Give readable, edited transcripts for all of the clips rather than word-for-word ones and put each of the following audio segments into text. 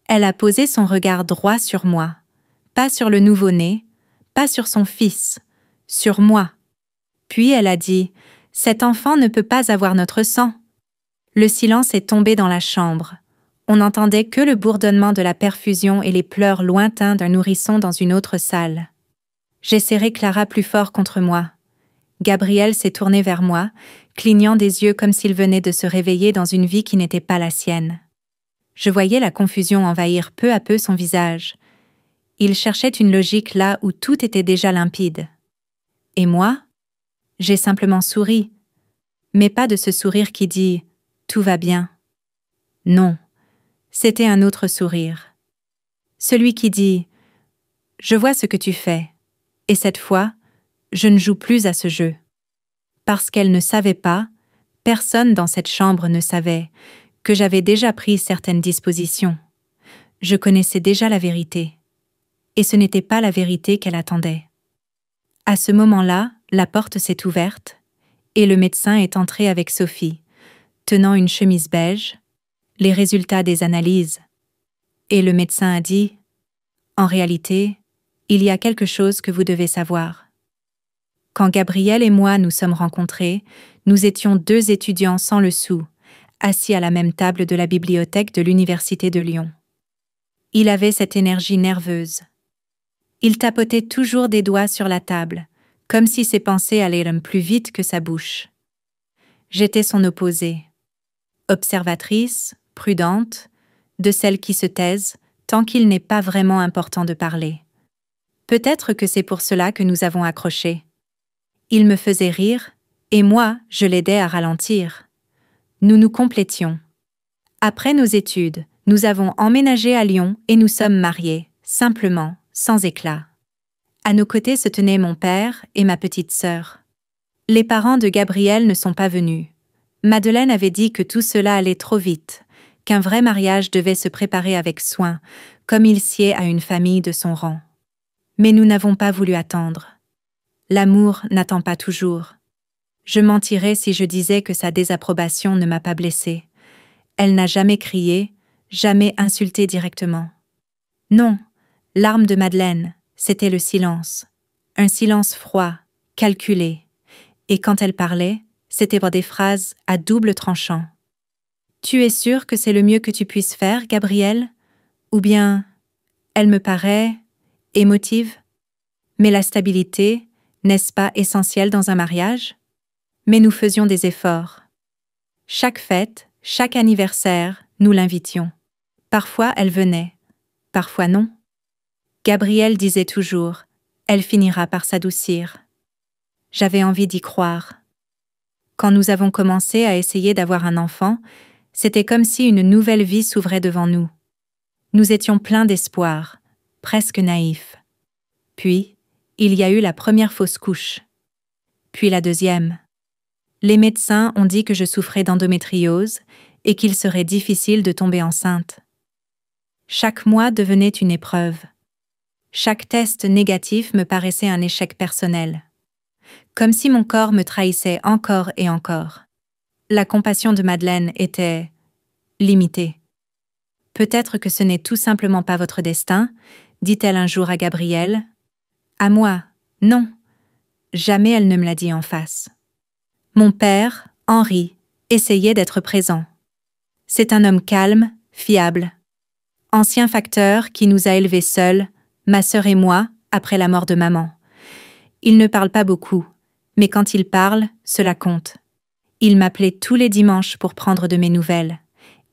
Elle a posé son regard droit sur moi, pas sur le nouveau-né, pas sur son fils, sur moi. Puis elle a dit « Cet enfant ne peut pas avoir notre sang ». Le silence est tombé dans la chambre. On n'entendait que le bourdonnement de la perfusion et les pleurs lointains d'un nourrisson dans une autre salle. J'ai serré Clara plus fort contre moi. Gabriel s'est tourné vers moi, clignant des yeux comme s'il venait de se réveiller dans une vie qui n'était pas la sienne. Je voyais la confusion envahir peu à peu son visage. Il cherchait une logique là où tout était déjà limpide. Et moi, j'ai simplement souri, mais pas de ce sourire qui dit « tout va bien ». Non, c'était un autre sourire. Celui qui dit « je vois ce que tu fais, et cette fois, je ne joue plus à ce jeu ». Parce qu'elle ne savait pas, personne dans cette chambre ne savait, que j'avais déjà pris certaines dispositions. Je connaissais déjà la vérité. Et ce n'était pas la vérité qu'elle attendait. À ce moment-là, la porte s'est ouverte, et le médecin est entré avec Sophie, tenant une chemise beige, les résultats des analyses. Et le médecin a dit « En réalité, il y a quelque chose que vous devez savoir. » Quand Gabriel et moi nous sommes rencontrés, nous étions 2 étudiants sans le sou, assis à la même table de la bibliothèque de l'Université de Lyon. Il avait cette énergie nerveuse. Il tapotait toujours des doigts sur la table, comme si ses pensées allaient plus vite que sa bouche. J'étais son opposé. Observatrice, prudente, de celles qui se taisent tant qu'il n'est pas vraiment important de parler. Peut-être que c'est pour cela que nous avons accroché. Il me faisait rire, et moi, je l'aidais à ralentir. Nous nous complétions. Après nos études, nous avons emménagé à Lyon et nous sommes mariés, simplement, sans éclat. À nos côtés se tenaient mon père et ma petite sœur. Les parents de Gabriel ne sont pas venus. Madeleine avait dit que tout cela allait trop vite, qu'un vrai mariage devait se préparer avec soin, comme il sied à une famille de son rang. Mais nous n'avons pas voulu attendre. L'amour n'attend pas toujours. Je mentirais si je disais que sa désapprobation ne m'a pas blessée. Elle n'a jamais crié, jamais insulté directement. Non, l'arme de Madeleine, c'était le silence. Un silence froid, calculé. Et quand elle parlait, c'était par des phrases à double tranchant. « Tu es sûr que c'est le mieux que tu puisses faire, Gabriel ? Ou bien, elle me paraît émotive ? Mais la stabilité, n'est-ce pas essentielle dans un mariage ? Mais nous faisions des efforts. Chaque fête, chaque anniversaire, nous l'invitions. Parfois elle venait, parfois non. Gabriel disait toujours « Elle finira par s'adoucir ». J'avais envie d'y croire. Quand nous avons commencé à essayer d'avoir un enfant, c'était comme si une nouvelle vie s'ouvrait devant nous. Nous étions pleins d'espoir, presque naïfs. Puis, il y a eu la première fausse couche. Puis la deuxième. Les médecins ont dit que je souffrais d'endométriose et qu'il serait difficile de tomber enceinte. Chaque mois devenait une épreuve. Chaque test négatif me paraissait un échec personnel. Comme si mon corps me trahissait encore et encore. La compassion de Madeleine était limitée. « Peut-être que ce n'est tout simplement pas votre destin », dit-elle un jour à Gabriel. À moi, non. Jamais elle ne me l'a dit en face. Mon père, Henri, essayait d'être présent. C'est un homme calme, fiable. Ancien facteur qui nous a élevés seuls, ma sœur et moi, après la mort de maman. Il ne parle pas beaucoup, mais quand il parle, cela compte. Il m'appelait tous les dimanches pour prendre de mes nouvelles.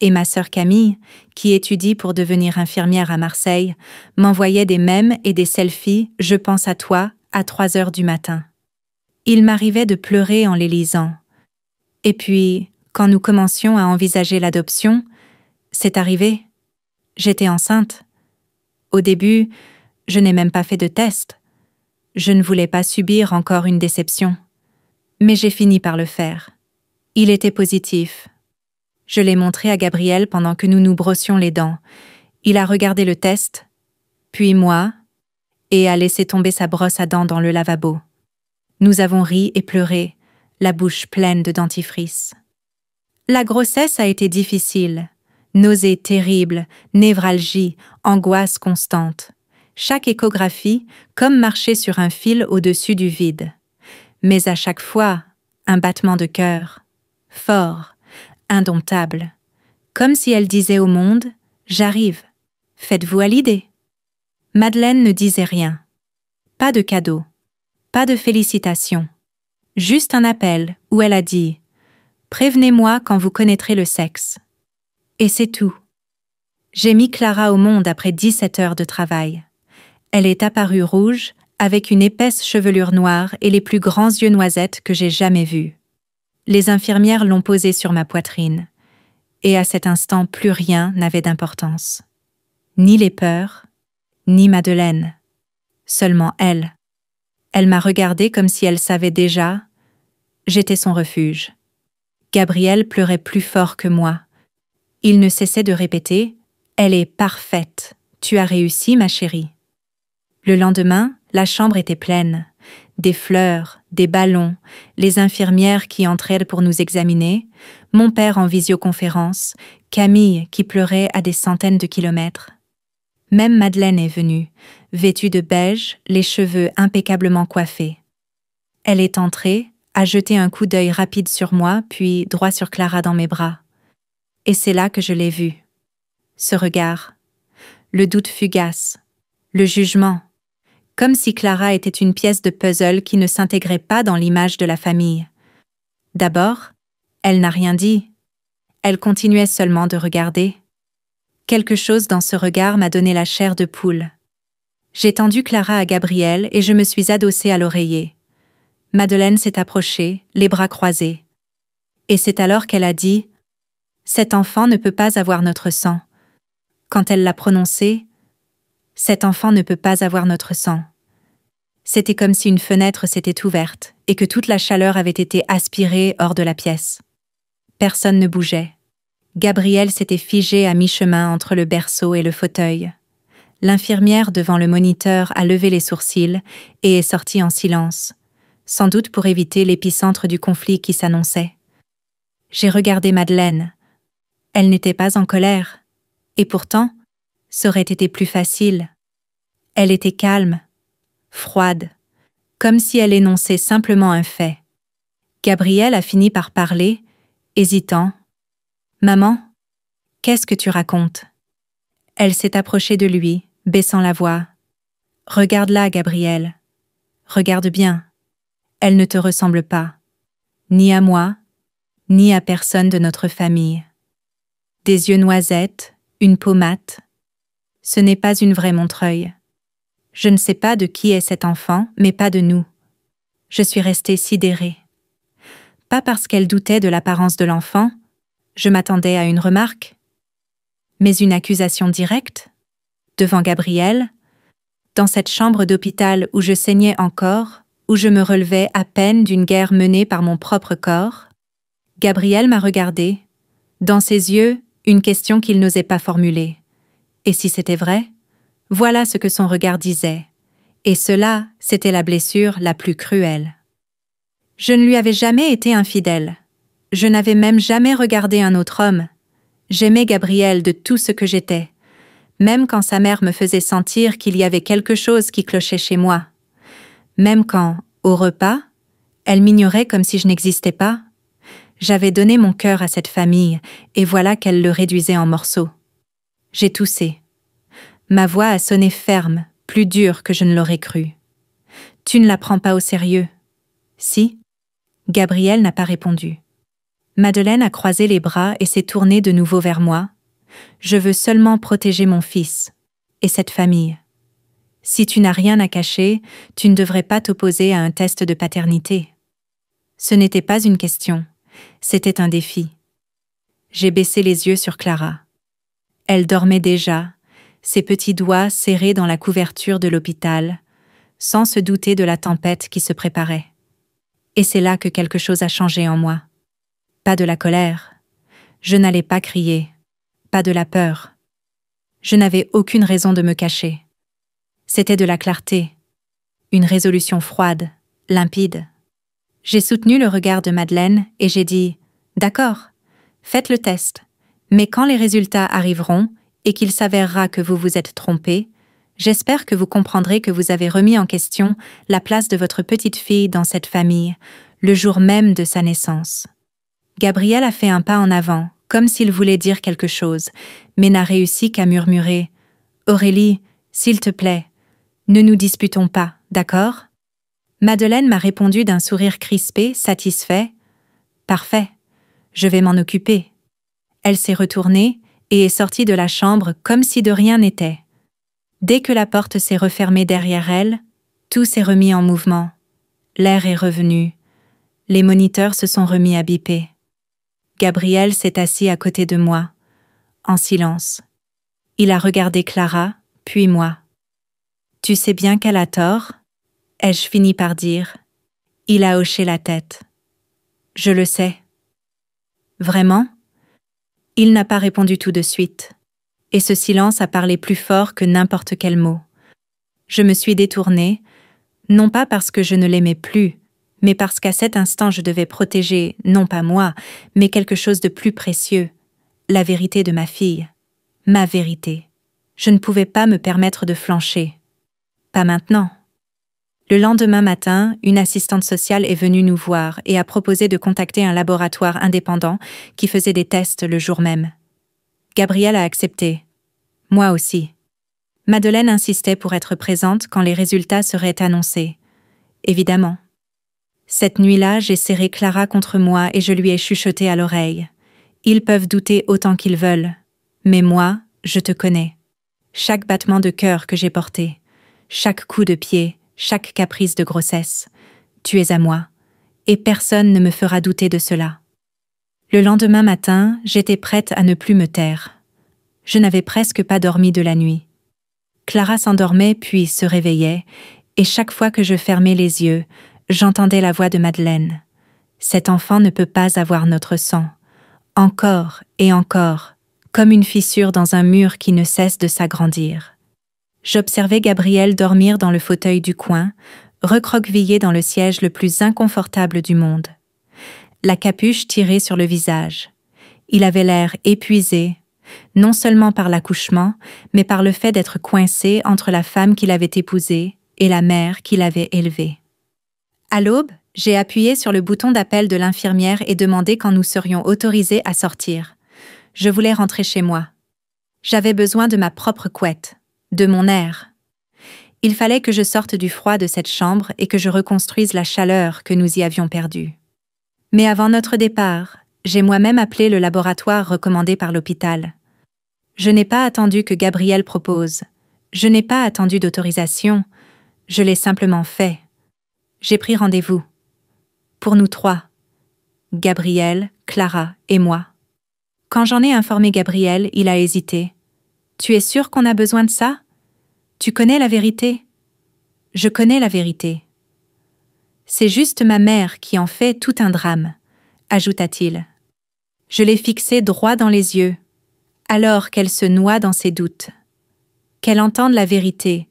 Et ma sœur Camille, qui étudie pour devenir infirmière à Marseille, m'envoyait des mèmes et des selfies « Je pense à toi » à 3 heures du matin. Il m'arrivait de pleurer en les lisant. Et puis, quand nous commencions à envisager l'adoption, c'est arrivé. J'étais enceinte. Au début, je n'ai même pas fait de test. Je ne voulais pas subir encore une déception. Mais j'ai fini par le faire. Il était positif. Je l'ai montré à Gabriel pendant que nous nous brossions les dents. Il a regardé le test, puis moi, et a laissé tomber sa brosse à dents dans le lavabo. Nous avons ri et pleuré, la bouche pleine de dentifrice. La grossesse a été difficile, Nausées terribles, névralgie, angoisse constante. Chaque échographie comme marcher sur un fil au-dessus du vide. Mais à chaque fois, un battement de cœur, fort, indomptable, comme si elle disait au monde « J'arrive, faites-vous à l'idée ». Madeleine ne disait rien. Pas de cadeau, pas de félicitations. Juste un appel où elle a dit « Prévenez-moi quand vous connaîtrez le sexe ». Et c'est tout. J'ai mis Clara au monde après 17 heures de travail. Elle est apparue rouge, avec une épaisse chevelure noire et les plus grands yeux noisettes que j'ai jamais vus. Les infirmières l'ont posée sur ma poitrine. Et à cet instant, plus rien n'avait d'importance. Ni les peurs, ni Madeleine. Seulement elle. Elle m'a regardée comme si elle savait déjà. J'étais son refuge. Gabriel pleurait plus fort que moi. Il ne cessait de répéter « Elle est parfaite. Tu as réussi, ma chérie. » Le lendemain, la chambre était pleine. Des fleurs, des ballons, les infirmières qui entraient pour nous examiner, mon père en visioconférence, Camille qui pleurait à des centaines de kilomètres. Même Madeleine est venue, vêtue de beige, les cheveux impeccablement coiffés. Elle est entrée, a jeté un coup d'œil rapide sur moi, puis droit sur Clara dans mes bras. Et c'est là que je l'ai vue. Ce regard, le doute fugace, le jugement, comme si Clara était une pièce de puzzle qui ne s'intégrait pas dans l'image de la famille. D'abord, elle n'a rien dit. Elle continuait seulement de regarder. Quelque chose dans ce regard m'a donné la chair de poule. J'ai tendu Clara à Gabriel et je me suis adossée à l'oreiller. Madeleine s'est approchée, les bras croisés. Et c'est alors qu'elle a dit « Cet enfant ne peut pas avoir notre sang ». Quand elle l'a prononcé, « Cet enfant ne peut pas avoir notre sang ». C'était comme si une fenêtre s'était ouverte et que toute la chaleur avait été aspirée hors de la pièce. Personne ne bougeait. Gabriel s'était figé à mi-chemin entre le berceau et le fauteuil. L'infirmière devant le moniteur a levé les sourcils et est sortie en silence, sans doute pour éviter l'épicentre du conflit qui s'annonçait. J'ai regardé Madeleine. Elle n'était pas en colère. Et pourtant, ça aurait été plus facile. Elle était calme, froide, comme si elle énonçait simplement un fait. Gabriel a fini par parler, hésitant. « Maman, qu'est-ce que tu racontes ?» Elle s'est approchée de lui, baissant la voix. « Regarde-la, Gabriel. Regarde bien. Elle ne te ressemble pas, ni à moi, ni à personne de notre famille. Des yeux noisettes, une peau mate. Ce n'est pas une vraie Montreuil. Je ne sais pas de qui est cet enfant, mais pas de nous. Je suis restée sidérée. Pas parce qu'elle doutait de l'apparence de l'enfant, je m'attendais à une remarque, mais une accusation directe, devant Gabriel, dans cette chambre d'hôpital où je saignais encore, où je me relevais à peine d'une guerre menée par mon propre corps. Gabriel m'a regardée, dans ses yeux, une question qu'il n'osait pas formuler. Et si c'était vrai, voilà ce que son regard disait. Et cela, c'était la blessure la plus cruelle. Je ne lui avais jamais été infidèle. Je n'avais même jamais regardé un autre homme. J'aimais Gabriel de tout ce que j'étais, même quand sa mère me faisait sentir qu'il y avait quelque chose qui clochait chez moi. Même quand, au repas, elle m'ignorait comme si je n'existais pas. J'avais donné mon cœur à cette famille, et voilà qu'elle le réduisait en morceaux. J'ai toussé. Ma voix a sonné ferme, plus dure que je ne l'aurais cru. « Tu ne la prends pas au sérieux ?» « Si ?» Gabriel n'a pas répondu. Madeleine a croisé les bras et s'est tournée de nouveau vers moi. « Je veux seulement protéger mon fils, et cette famille. Si tu n'as rien à cacher, tu ne devrais pas t'opposer à un test de paternité. » Ce n'était pas une question, c'était un défi. J'ai baissé les yeux sur Clara. Elle dormait déjà, ses petits doigts serrés dans la couverture de l'hôpital, sans se douter de la tempête qui se préparait. Et c'est là que quelque chose a changé en moi. Pas de la colère. Je n'allais pas crier. Pas de la peur. Je n'avais aucune raison de me cacher. C'était de la clarté. Une résolution froide, limpide. J'ai soutenu le regard de Madeleine et j'ai dit « D'accord, faites le test, Mais quand les résultats arriveront et qu'il s'avérera que vous vous êtes trompé, j'espère que vous comprendrez que vous avez remis en question la place de votre petite fille dans cette famille, le jour même de sa naissance. » Gabriel a fait un pas en avant, comme s'il voulait dire quelque chose, mais n'a réussi qu'à murmurer « Aurélie, s'il te plaît, ne nous disputons pas, d'accord ?» Madeleine m'a répondu d'un sourire crispé, satisfait « Parfait, je vais m'en occuper. » Elle s'est retournée et est sortie de la chambre comme si de rien n'était. Dès que la porte s'est refermée derrière elle, tout s'est remis en mouvement. L'air est revenu. Les moniteurs se sont remis à biper. Gabriel s'est assis à côté de moi, en silence. Il a regardé Clara, puis moi. « Tu sais bien qu'elle a tort ?» ai-je fini par dire. Il a hoché la tête. « Je le sais. » « Vraiment ?» Il n'a pas répondu tout de suite. Et ce silence a parlé plus fort que n'importe quel mot. Je me suis détournée, non pas parce que je ne l'aimais plus, mais parce qu'à cet instant je devais protéger, non pas moi, mais quelque chose de plus précieux, la vérité de ma fille, ma vérité. Je ne pouvais pas me permettre de flancher. Pas maintenant. Le lendemain matin, une assistante sociale est venue nous voir et a proposé de contacter un laboratoire indépendant qui faisait des tests le jour même. Gabriel a accepté. Moi aussi. Madeleine insistait pour être présente quand les résultats seraient annoncés. Évidemment. Cette nuit-là, j'ai serré Clara contre moi et je lui ai chuchoté à l'oreille. Ils peuvent douter autant qu'ils veulent. Mais moi, je te connais. Chaque battement de cœur que j'ai porté, chaque coup de pied, chaque caprice de grossesse, tu es à moi, et personne ne me fera douter de cela. Le lendemain matin, j'étais prête à ne plus me taire. Je n'avais presque pas dormi de la nuit. Clara s'endormait puis se réveillait, et chaque fois que je fermais les yeux, j'entendais la voix de Madeleine. Cet enfant ne peut pas avoir notre sang. Encore et encore, comme une fissure dans un mur qui ne cesse de s'agrandir. J'observais Gabriel dormir dans le fauteuil du coin, recroquevillé dans le siège le plus inconfortable du monde. La capuche tirée sur le visage. Il avait l'air épuisé, non seulement par l'accouchement, mais par le fait d'être coincé entre la femme qu'il avait épousée et la mère qu'il avait élevée. À l'aube, j'ai appuyé sur le bouton d'appel de l'infirmière et demandé quand nous serions autorisés à sortir. Je voulais rentrer chez moi. J'avais besoin de ma propre couette, de mon air. Il fallait que je sorte du froid de cette chambre et que je reconstruise la chaleur que nous y avions perdue. Mais avant notre départ, j'ai moi-même appelé le laboratoire recommandé par l'hôpital. Je n'ai pas attendu que Gabriel propose. Je n'ai pas attendu d'autorisation. Je l'ai simplement fait. J'ai pris rendez-vous. Pour nous trois. Gabriel, Clara et moi. Quand j'en ai informé Gabriel, il a hésité. « Tu es sûr qu'on a besoin de ça ? Tu connais la vérité ? » « Je connais la vérité. »« C'est juste ma mère qui en fait tout un drame, » ajouta-t-il. Je l'ai fixée droit dans les yeux, alors qu'elle se noie dans ses doutes. Qu'elle entende la vérité,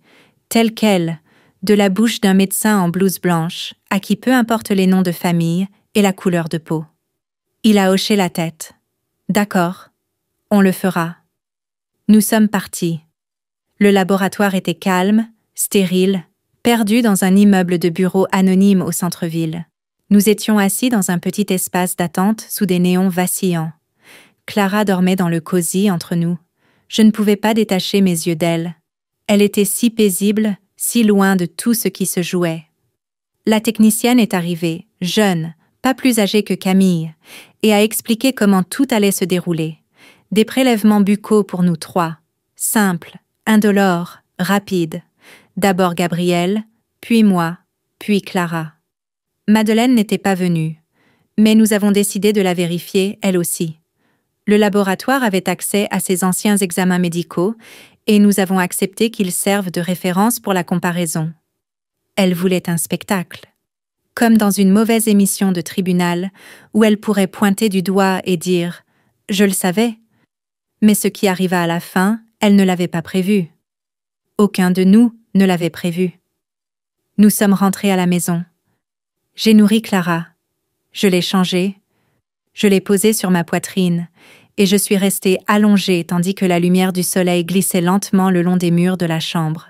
telle qu'elle, de la bouche d'un médecin en blouse blanche, à qui peu importe les noms de famille et la couleur de peau. Il a hoché la tête. « D'accord, on le fera. » Nous sommes partis. Le laboratoire était calme, stérile, perdu dans un immeuble de bureaux anonyme au centre-ville. Nous étions assis dans un petit espace d'attente sous des néons vacillants. Clara dormait dans le cosy entre nous. Je ne pouvais pas détacher mes yeux d'elle. Elle était si paisible, si loin de tout ce qui se jouait. La technicienne est arrivée, jeune, pas plus âgée que Camille, et a expliqué comment tout allait se dérouler. Des prélèvements buccaux pour nous trois, simples, indolores, rapides. D'abord Gabriel, puis moi, puis Clara. Madeleine n'était pas venue, mais nous avons décidé de la vérifier, elle aussi. Le laboratoire avait accès à ses anciens examens médicaux et nous avons accepté qu'ils servent de référence pour la comparaison. Elle voulait un spectacle. Comme dans une mauvaise émission de tribunal où elle pourrait pointer du doigt et dire « Je le savais ». Mais ce qui arriva à la fin, elle ne l'avait pas prévu. Aucun de nous ne l'avait prévu. Nous sommes rentrés à la maison. J'ai nourri Clara. Je l'ai changée. Je l'ai posée sur ma poitrine et je suis restée allongée tandis que la lumière du soleil glissait lentement le long des murs de la chambre.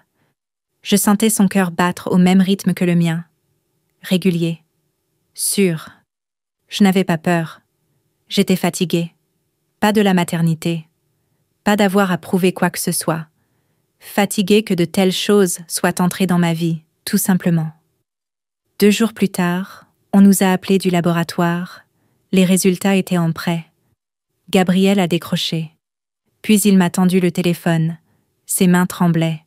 Je sentais son cœur battre au même rythme que le mien. Régulier. Sûr. Je n'avais pas peur. J'étais fatiguée. Pas de la maternité. Pas d'avoir à prouver quoi que ce soit. Fatiguée que de telles choses soient entrées dans ma vie, tout simplement. 2 jours plus tard, on nous a appelés du laboratoire. Les résultats étaient en prêt. Gabriel a décroché. Puis il m'a tendu le téléphone. Ses mains tremblaient.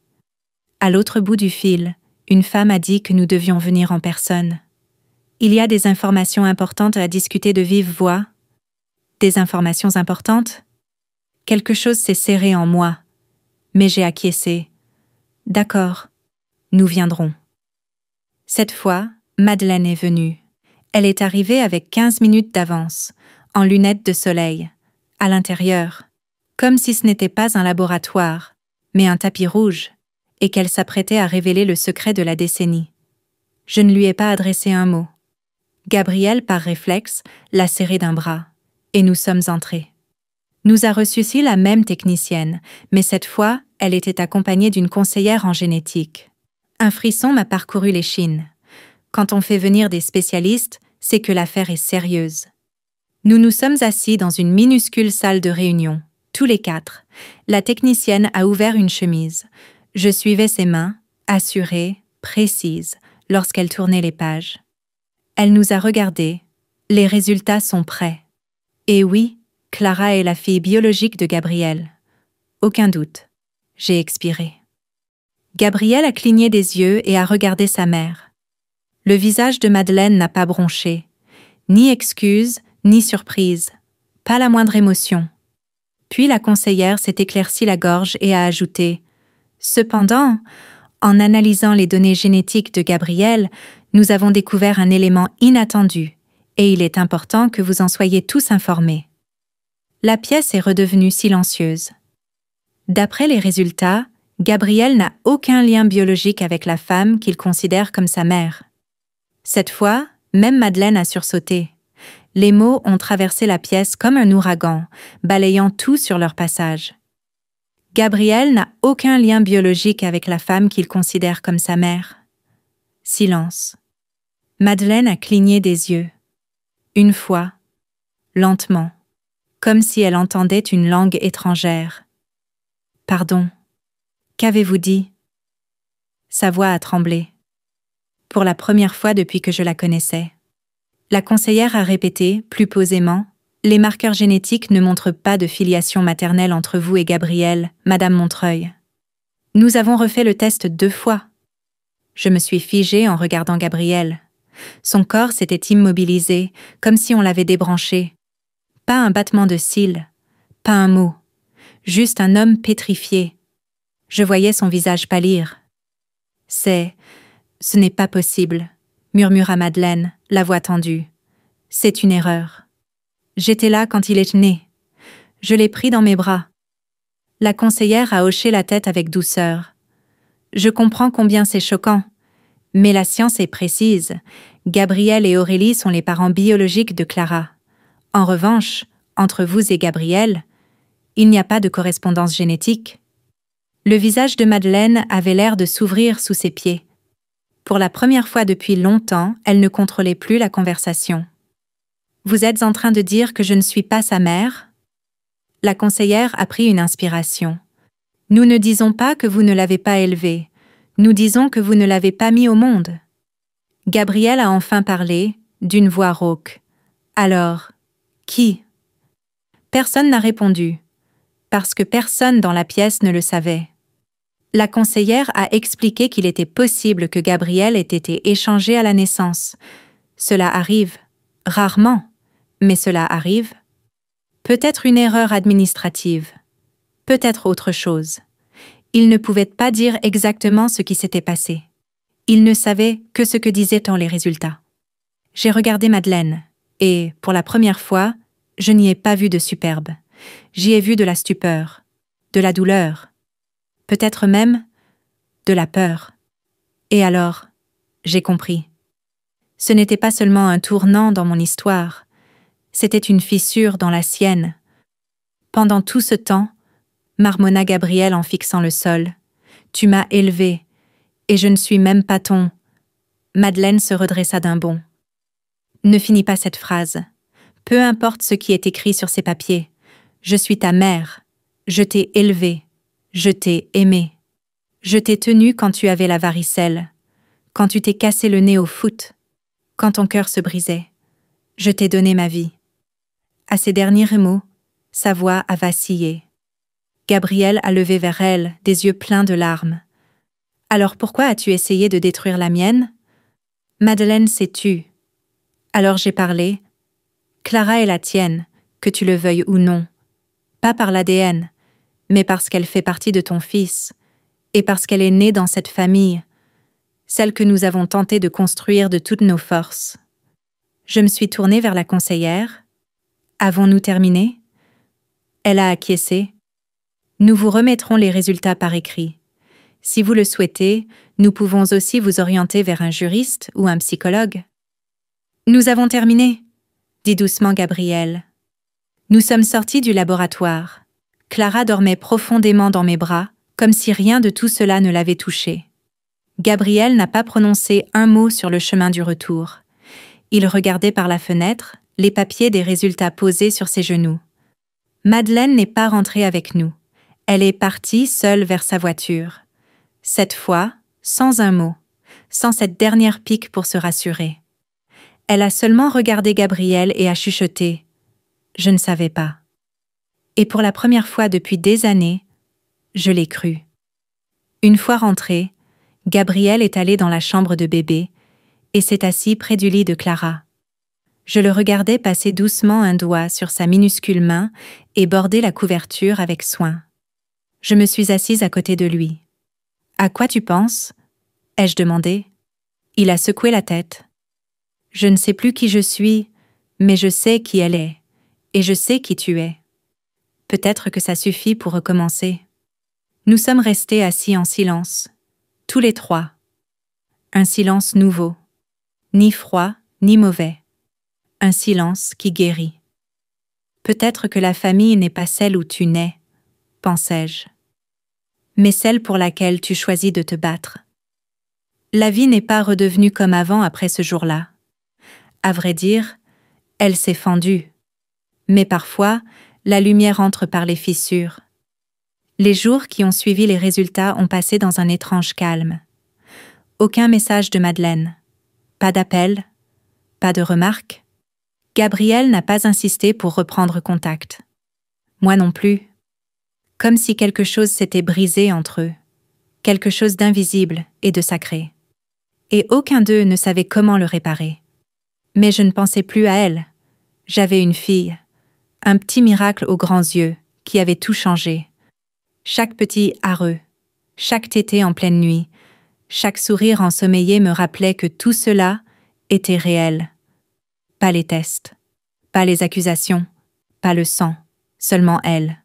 À l'autre bout du fil, une femme a dit que nous devions venir en personne. Il y a des informations importantes à discuter de vive voix. Des informations importantes? Quelque chose s'est serré en moi. Mais j'ai acquiescé. D'accord, nous viendrons. Cette fois, Madeleine est venue. Elle est arrivée avec 15 minutes d'avance, en lunettes de soleil, à l'intérieur, comme si ce n'était pas un laboratoire, mais un tapis rouge, et qu'elle s'apprêtait à révéler le secret de la décennie. Je ne lui ai pas adressé un mot. Gabriel, par réflexe, l'a serré d'un bras, et nous sommes entrés. Nous a reçu ici la même technicienne, mais cette fois, elle était accompagnée d'une conseillère en génétique. Un frisson m'a parcouru l'échine. Quand on fait venir des spécialistes, c'est que l'affaire est sérieuse. Nous nous sommes assis dans une minuscule salle de réunion, tous les 4. La technicienne a ouvert une chemise. Je suivais ses mains, assurée, précise, lorsqu'elle tournait les pages. Elle nous a regardés. Les résultats sont prêts. Et oui, Clara est la fille biologique de Gabriel. Aucun doute. J'ai expiré. Gabriel a cligné des yeux et a regardé sa mère. Le visage de Madeleine n'a pas bronché. Ni excuse, ni surprise. Pas la moindre émotion. Puis la conseillère s'est éclaircie la gorge et a ajouté « Cependant, en analysant les données génétiques de Gabriel, nous avons découvert un élément inattendu, et il est important que vous en soyez tous informés. » La pièce est redevenue silencieuse. D'après les résultats, Gabriel n'a aucun lien biologique avec la femme qu'il considère comme sa mère. Cette fois, même Madeleine a sursauté. Les mots ont traversé la pièce comme un ouragan, balayant tout sur leur passage. Gabriel n'a aucun lien biologique avec la femme qu'il considère comme sa mère. Silence. Madeleine a cligné des yeux. Une fois, lentement, comme si elle entendait une langue étrangère. « Pardon, qu'avez-vous dit ?» Sa voix a tremblé. Pour la première fois depuis que je la connaissais. La conseillère a répété, plus posément, « Les marqueurs génétiques ne montrent pas de filiation maternelle entre vous et Gabriel, Madame Montreuil. Nous avons refait le test 2 fois. » Je me suis figée en regardant Gabriel. Son corps s'était immobilisé, comme si on l'avait débranché. Pas un battement de cils, pas un mot, juste un homme pétrifié. Je voyais son visage pâlir. « Ce n'est pas possible, » murmura Madeleine, la voix tendue. « C'est une erreur. J'étais là quand il est né. Je l'ai pris dans mes bras. » La conseillère a hoché la tête avec douceur. « Je comprends combien c'est choquant, mais la science est précise. Gabriel et Aurélie sont les parents biologiques de Clara. En revanche, entre vous et Gabriel, il n'y a pas de correspondance génétique. » Le visage de Madeleine avait l'air de s'ouvrir sous ses pieds. Pour la première fois depuis longtemps, elle ne contrôlait plus la conversation. « Vous êtes en train de dire que je ne suis pas sa mère ?» La conseillère a pris une inspiration. « Nous ne disons pas que vous ne l'avez pas élevé. Nous disons que vous ne l'avez pas mis au monde. » Gabriel a enfin parlé, d'une voix rauque. « Alors, qui ?» Personne n'a répondu, parce que personne dans la pièce ne le savait. La conseillère a expliqué qu'il était possible que Gabriel ait été échangé à la naissance. Cela arrive, rarement, mais cela arrive. Peut-être une erreur administrative, peut-être autre chose. Il ne pouvait pas dire exactement ce qui s'était passé. Il ne savait que ce que disaient-en les résultats. J'ai regardé Madeleine, et, pour la première fois, je n'y ai pas vu de superbe. J'y ai vu de la stupeur, de la douleur, peut-être même de la peur. Et alors, j'ai compris. Ce n'était pas seulement un tournant dans mon histoire, c'était une fissure dans la sienne. Pendant tout ce temps, marmonna Gabriel en fixant le sol, tu m'as élevé, et je ne suis même pas ton... Madeleine se redressa d'un bond. Ne finis pas cette phrase. Peu importe ce qui est écrit sur ces papiers. Je suis ta mère. Je t'ai élevée. Je t'ai aimée. Je t'ai tenue quand tu avais la varicelle. Quand tu t'es cassé le nez au foot. Quand ton cœur se brisait. Je t'ai donné ma vie. À ces derniers mots, sa voix a vacillé. Gabriel a levé vers elle des yeux pleins de larmes. « Alors pourquoi as-tu essayé de détruire la mienne ?» Madeleine s'est tue. Alors j'ai parlé. Clara est la tienne, que tu le veuilles ou non. Pas par l'ADN, mais parce qu'elle fait partie de ton fils, et parce qu'elle est née dans cette famille, celle que nous avons tenté de construire de toutes nos forces. Je me suis tournée vers la conseillère. Avons-nous terminé ? Elle a acquiescé. Nous vous remettrons les résultats par écrit. Si vous le souhaitez, nous pouvons aussi vous orienter vers un juriste ou un psychologue. Nous avons terminé, dit doucement Gabriel. Nous sommes sortis du laboratoire. Clara dormait profondément dans mes bras, comme si rien de tout cela ne l'avait touchée. Gabriel n'a pas prononcé un mot sur le chemin du retour. Il regardait par la fenêtre, les papiers des résultats posés sur ses genoux. Madeleine n'est pas rentrée avec nous. Elle est partie seule vers sa voiture. Cette fois, sans un mot, sans cette dernière pique pour se rassurer. Elle a seulement regardé Gabriel et a chuchoté « Je ne savais pas ». Et pour la première fois depuis des années, je l'ai cru. Une fois rentrée, Gabriel est allé dans la chambre de bébé et s'est assis près du lit de Clara. Je le regardais passer doucement un doigt sur sa minuscule main et border la couverture avec soin. Je me suis assise à côté de lui. « À quoi tu penses ?» ai-je demandé. Il a secoué la tête. « Je ne sais plus qui je suis, mais je sais qui elle est, et je sais qui tu es. Peut-être que ça suffit pour recommencer. » Nous sommes restés assis en silence, tous les trois. Un silence nouveau, ni froid, ni mauvais. Un silence qui guérit. Peut-être que la famille n'est pas celle où tu nais, pensais-je, mais celle pour laquelle tu choisis de te battre. La vie n'est pas redevenue comme avant après ce jour-là. À vrai dire, elle s'est fendue. Mais parfois, la lumière entre par les fissures. Les jours qui ont suivi les résultats ont passé dans un étrange calme. Aucun message de Madeleine. Pas d'appel. Pas de remarque. Gabriel n'a pas insisté pour reprendre contact. Moi non plus. Comme si quelque chose s'était brisé entre eux. Quelque chose d'invisible et de sacré. Et aucun d'eux ne savait comment le réparer. Mais je ne pensais plus à elle. J'avais une fille. Un petit miracle aux grands yeux, qui avait tout changé. Chaque petit arreux, chaque tétée en pleine nuit, chaque sourire ensommeillé me rappelait que tout cela était réel. Pas les tests, pas les accusations, pas le sang, seulement elle.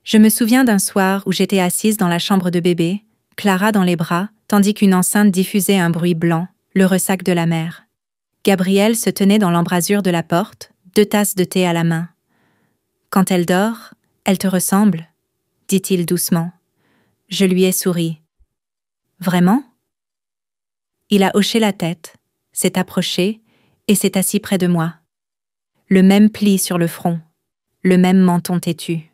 Je me souviens d'un soir où j'étais assise dans la chambre de bébé, Clara dans les bras, tandis qu'une enceinte diffusait un bruit blanc, le ressac de la mère. Gabriel se tenait dans l'embrasure de la porte, 2 tasses de thé à la main. « Quand elle dort, elle te ressemble ?» dit-il doucement. Je lui ai souri. « Vraiment ?» Il a hoché la tête, s'est approché et s'est assis près de moi. Le même pli sur le front, le même menton têtu.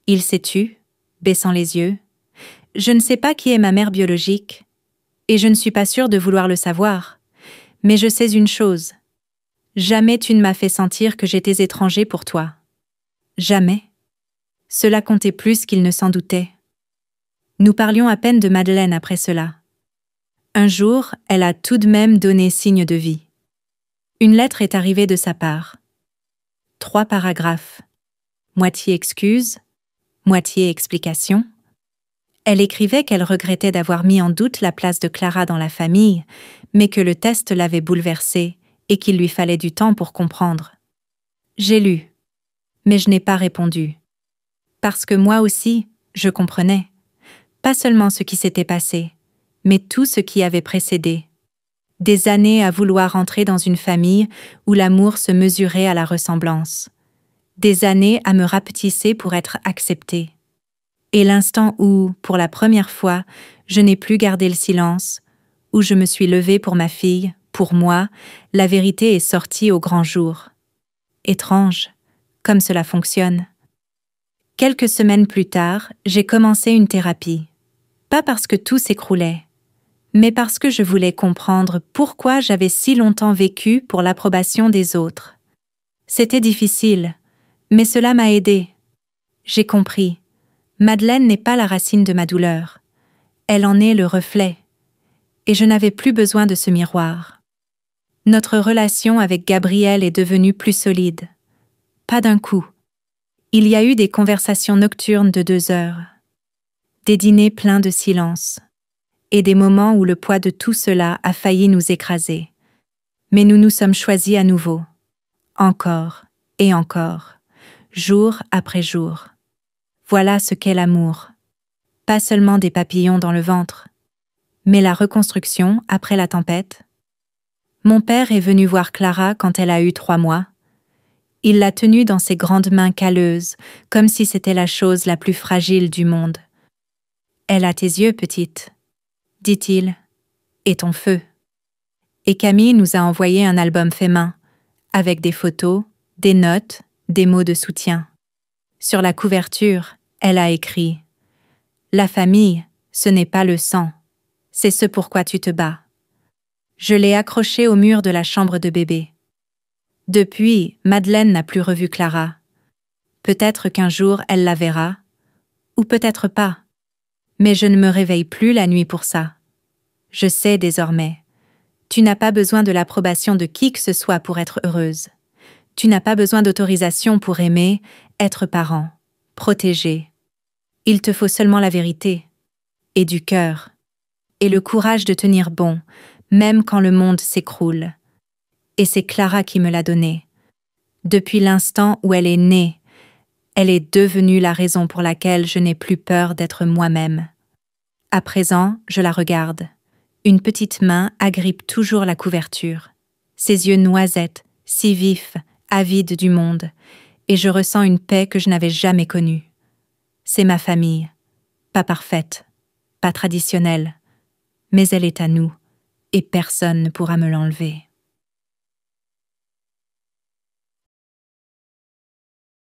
Il s'est tu, baissant les yeux. « Je ne sais pas qui est ma mère biologique, et je ne suis pas sûre de vouloir le savoir, mais je sais une chose. Jamais tu ne m'as fait sentir que j'étais étranger pour toi. Jamais. » Cela comptait plus qu'il ne s'en doutait. Nous parlions à peine de Madeleine après cela. Un jour, elle a tout de même donné signe de vie. Une lettre est arrivée de sa part. 3 paragraphes. Moitié excuse, moitié explication. Elle écrivait qu'elle regrettait d'avoir mis en doute la place de Clara dans la famille, mais que le test l'avait bouleversée et qu'il lui fallait du temps pour comprendre. J'ai lu, mais je n'ai pas répondu. Parce que moi aussi, je comprenais. Pas seulement ce qui s'était passé, mais tout ce qui avait précédé. Des années à vouloir entrer dans une famille où l'amour se mesurait à la ressemblance. Des années à me rapetisser pour être acceptée. Et l'instant où, pour la première fois, je n'ai plus gardé le silence, où je me suis levée pour ma fille, pour moi, la vérité est sortie au grand jour. Étrange, comme cela fonctionne. Quelques semaines plus tard, j'ai commencé une thérapie. Pas parce que tout s'écroulait, mais parce que je voulais comprendre pourquoi j'avais si longtemps vécu pour l'approbation des autres. C'était difficile, mais cela m'a aidée. J'ai compris. Madeleine n'est pas la racine de ma douleur. Elle en est le reflet. Et je n'avais plus besoin de ce miroir. Notre relation avec Gabriel est devenue plus solide. Pas d'un coup. Il y a eu des conversations nocturnes de 2 heures. Des dîners pleins de silence. Et des moments où le poids de tout cela a failli nous écraser. Mais nous nous sommes choisis à nouveau. Encore et encore. Jour après jour. Voilà ce qu'est l'amour. Pas seulement des papillons dans le ventre, mais la reconstruction après la tempête. Mon père est venu voir Clara quand elle a eu 3 mois. Il l'a tenue dans ses grandes mains calleuses, comme si c'était la chose la plus fragile du monde. « Elle a tes yeux, petite, » dit-il, « et ton feu. » Et Camille nous a envoyé un album fait main, avec des photos, des notes, des mots de soutien. Sur la couverture, elle a écrit « La famille, ce n'est pas le sang, c'est ce pourquoi tu te bats. » Je l'ai accrochée au mur de la chambre de bébé. Depuis, Madeleine n'a plus revu Clara. Peut-être qu'un jour elle la verra, ou peut-être pas. Mais je ne me réveille plus la nuit pour ça. Je sais désormais. Tu n'as pas besoin de l'approbation de qui que ce soit pour être heureuse. Tu n'as pas besoin d'autorisation pour aimer, être parent, protéger. Il te faut seulement la vérité, et du cœur, et le courage de tenir bon, même quand le monde s'écroule. Et c'est Clara qui me l'a donné. Depuis l'instant où elle est née, elle est devenue la raison pour laquelle je n'ai plus peur d'être moi-même. À présent, je la regarde. Une petite main agrippe toujours la couverture. Ses yeux noisettes, si vifs, avides du monde, et je ressens une paix que je n'avais jamais connue. C'est ma famille, pas parfaite, pas traditionnelle, mais elle est à nous, et personne ne pourra me l'enlever.